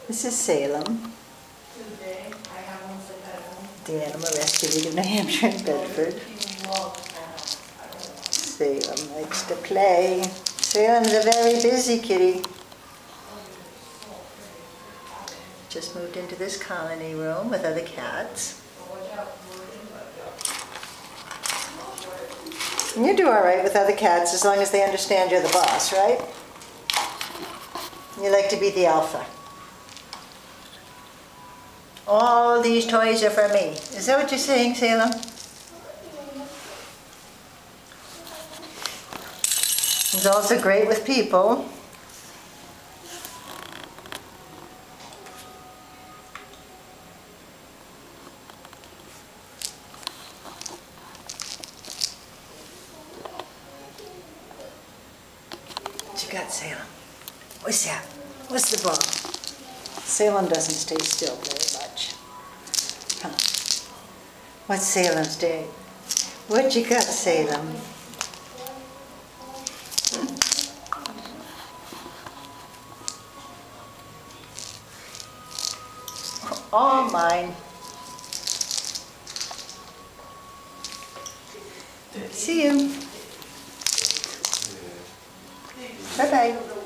This is Salem, the animal rescue in New Hampshire and Bedford. Salem likes to play. Salem's a very busy kitty. Just moved into this colony room with other cats. And you do all right with other cats as long as they understand you're the boss, right? You like to be the alpha. All these toys are for me. Is that what you're saying, Salem? He's also great with people. What you got, Salem? What's that? What's the ball? Salem doesn't stay still very much. Huh. What's Salem's day? What you got, Salem? All mine. See you. Bye-bye.